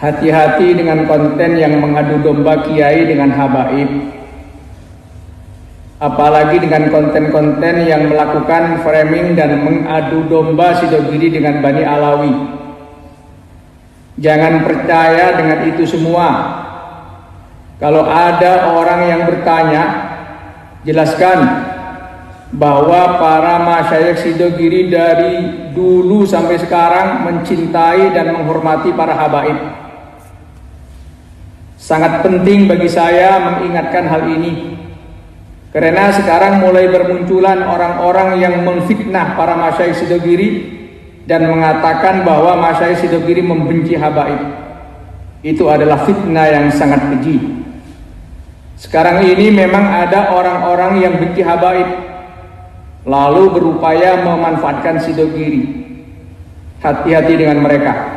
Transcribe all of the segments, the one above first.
Hati-hati dengan konten yang mengadu domba kiai dengan habaib. Apalagi dengan konten-konten yang melakukan framing dan mengadu domba Sidogiri dengan Bani Alawi. Jangan percaya dengan itu semua. Kalau ada orang yang bertanya, jelaskan bahwa para masyayikh Sidogiri dari dulu sampai sekarang mencintai dan menghormati para habaib. Sangat penting bagi saya mengingatkan hal ini. Karena sekarang mulai bermunculan orang-orang yang memfitnah para masyayikh Sidogiri dan mengatakan bahwa masyayikh Sidogiri membenci habaib. Itu adalah fitnah yang sangat keji. Sekarang ini memang ada orang-orang yang benci habaib lalu berupaya memanfaatkan Sidogiri. Hati-hati dengan mereka.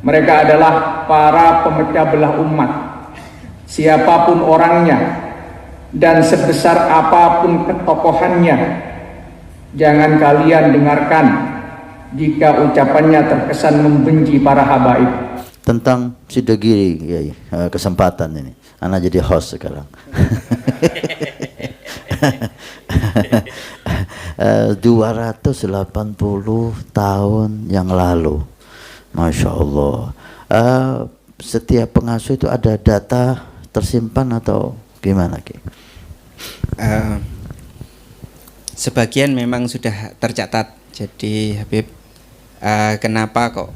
Mereka adalah para pemecah belah umat. Siapapun orangnya dan sebesar apapun ketokohannya, jangan kalian dengarkan jika ucapannya terkesan membenci para habaib. Tentang Sidogiri, ya, kesempatan ini, anak jadi host sekarang. 280 tahun yang lalu, Masya Allah. Setiap pengasuh itu ada data tersimpan atau gimana, Ki? Sebagian memang sudah tercatat. Jadi Habib, kenapa kok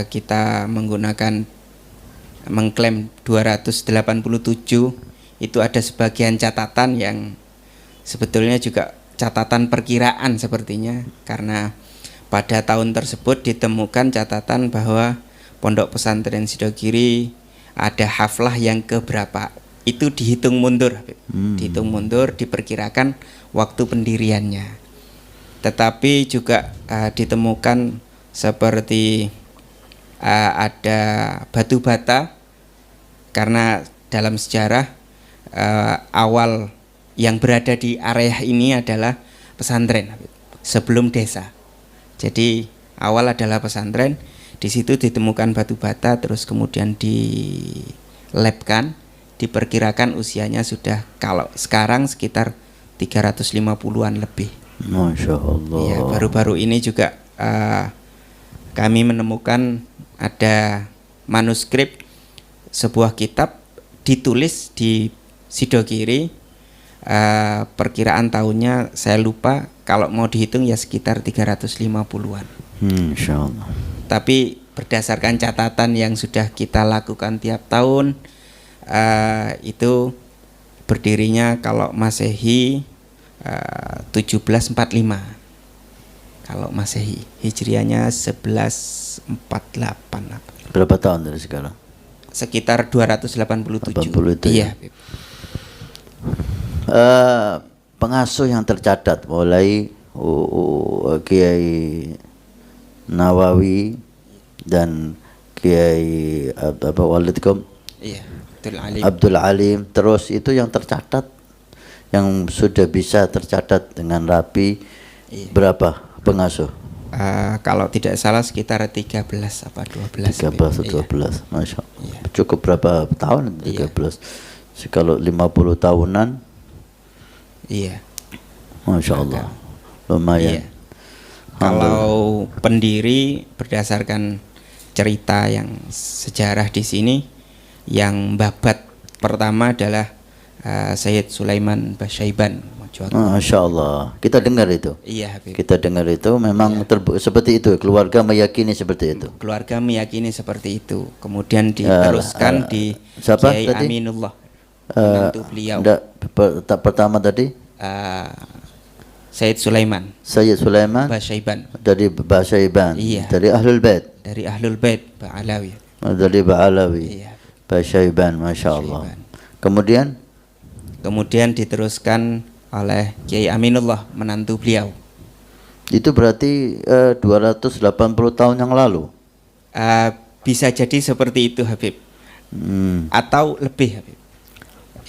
kita mengklaim 287? Itu ada sebagian catatan yang sebetulnya juga catatan perkiraan sepertinya, karena pada tahun tersebut ditemukan catatan bahwa Pondok Pesantren Sidogiri ada haflah yang keberapa. Itu dihitung mundur, dihitung mundur, diperkirakan waktu pendiriannya. Tetapi juga ditemukan seperti ada batu bata, karena dalam sejarah awal yang berada di area ini adalah pesantren sebelum desa. Jadi awal adalah pesantren, di situ ditemukan batu bata, terus kemudian dilabkan. Diperkirakan usianya sudah kalau sekarang sekitar 350-an lebih. Masya Allah. Ya, baru-baru ini juga kami menemukan ada manuskrip sebuah kitab ditulis di Sidogiri. Perkiraan tahunnya saya lupa, kalau mau dihitung ya sekitar 350-an. Insya Allah. Tapi berdasarkan catatan yang sudah kita lakukan tiap tahun, itu berdirinya kalau Masehi 1745, kalau Masehi, Hijriahnya 1148. Berapa tahun dari sekarang? Sekitar 287. 80 itu iya, ya? Pengasuh yang tercatat mulai Kiai Nawawi dan Kiai Walidkom, iya, Abdul Alim, terus itu yang tercatat, yang sudah bisa tercatat dengan rapi, iya. Berapa pengasuh? Kalau tidak salah sekitar 13 apa 12. 13 atau 12, iya. Masya Allah. Iya. Cukup berapa tahun? 13. Iya. Kalau 50 tahunan, iya. Masya Allah, lumayan. Iya. Kalau pendiri berdasarkan cerita yang sejarah di sini, yang babat pertama adalah Sayyid Sulaiman Basyaiban. Masya Allah, kita dengar itu. Iya, Habib. Kita dengar itu memang iya. Seperti itu, keluarga meyakini seperti itu. Keluarga meyakini seperti itu. Kemudian diteruskan di Kiai Aminullah, menantu beliau. Pertama tadi Sayyid Sulaiman. Sayyid Sulaiman Basyaiban. Dari Basyaiban. Iya. Dari Ahlul Bait. Dari Ahlul Bait Ba'alawi. Dari Ba'alawi. Iya. Basyaiban, Masya Allah. Kemudian diteruskan oleh Kiai Aminullah, menantu beliau. Itu berarti 280 tahun yang lalu. Bisa jadi seperti itu, Habib. Atau lebih, Habib.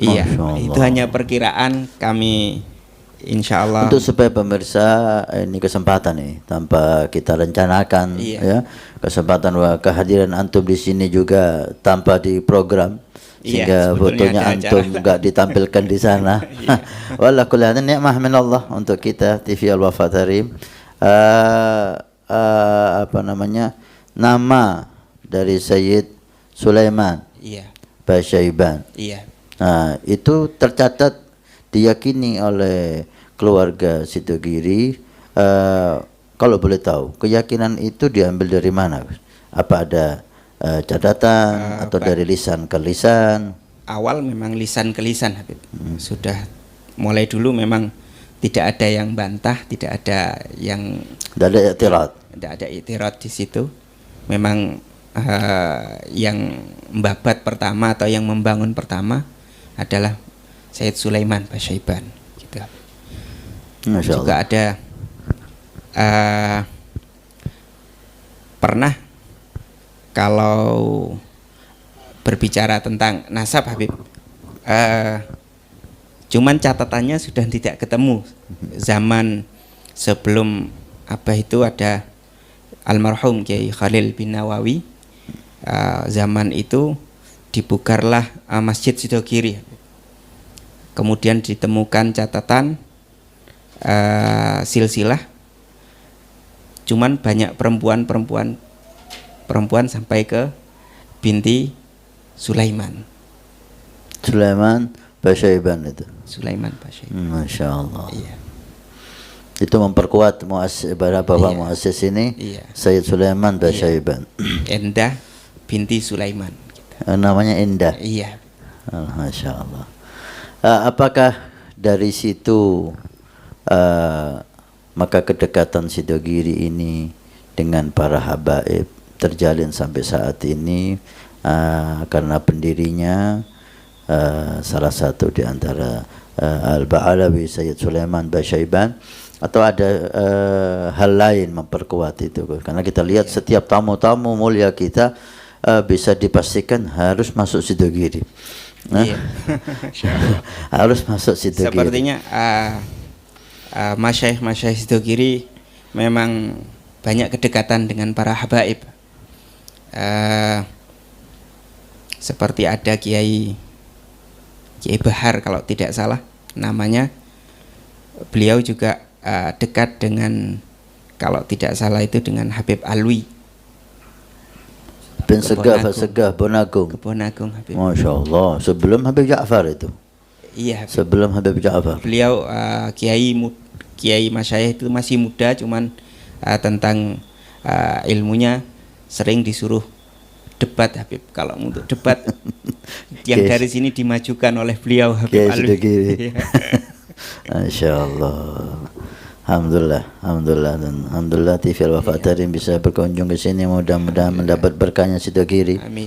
Iya, itu hanya perkiraan kami insya Allah. Untuk supaya pemirsa, ini kesempatan nih tanpa kita rencanakan, ya, kesempatan kehadiran antum di sini juga tanpa di program, sehingga fotonya antum nggak ditampilkan di sana. Wallah kullana ni'mah min Allah untuk kita TV Al-Wafa Tarim. Apa namanya, nama dari Sayyid Sulaiman Basyaiban. Nah, itu tercatat diyakini oleh keluarga Sidogiri. Kalau boleh tahu, keyakinan itu diambil dari mana? Apa ada catatan atau dari lisan ke lisan? Awal memang lisan ke lisan, Habib. Sudah mulai dulu memang tidak ada yang bantah, tidak ada yang tidak ada i'tirad di situ. Memang yang membabat pertama atau yang membangun pertama adalah Sayyid Sulaiman Basyaiban, gitu. Juga ada pernah kalau berbicara tentang nasab, Habib, cuman catatannya sudah tidak ketemu. Zaman sebelum itu ada almarhum Kiai Khalil bin Nawawi, zaman itu dibukarlah Masjid Sidogiri. Kemudian ditemukan catatan silsilah, cuman banyak perempuan sampai ke binti Sulaiman Basyaiban itu. Sulaiman Basyaiban. Masya Allah. Iya. Itu memperkuat Bapak muassis ini, Sayyid Sulaiman Basyaiban. Endah binti Sulaiman. Gitu. Namanya Endah. Iya. Masya Allah. Apakah dari situ maka kedekatan Sidogiri ini dengan para habaib terjalin sampai saat ini, karena pendirinya salah satu di antara Al-Ba'alawi Sayyid Sulaiman Basyaiban, atau ada hal lain memperkuat itu? Karena kita lihat setiap tamu-tamu mulia kita bisa dipastikan harus masuk Sidogiri. Harus masuk Sidogiri. Sepertinya Masyaikh Sidogiri memang banyak kedekatan dengan para habaib. Seperti ada Kiai Bahar kalau tidak salah namanya, beliau juga dekat dengan, kalau tidak salah itu dengan Habib Alwi bin Segaf Bonagung. Habib. Masya Allah, sebelum Habib Ja'far itu. Iya, Habib. Sebelum Habib Ja'far. Beliau Kiai Masyayikh itu masih muda, cuman tentang ilmunya sering disuruh debat, Habib. Kalau untuk debat yang dari sini dimajukan oleh beliau, Habib Alwi. Masya Allah. Alhamdulillah TV Al-Wafa Tarim bisa berkunjung ke sini, mudah-mudahan mendapat berkahnya Sidogiri. Amin.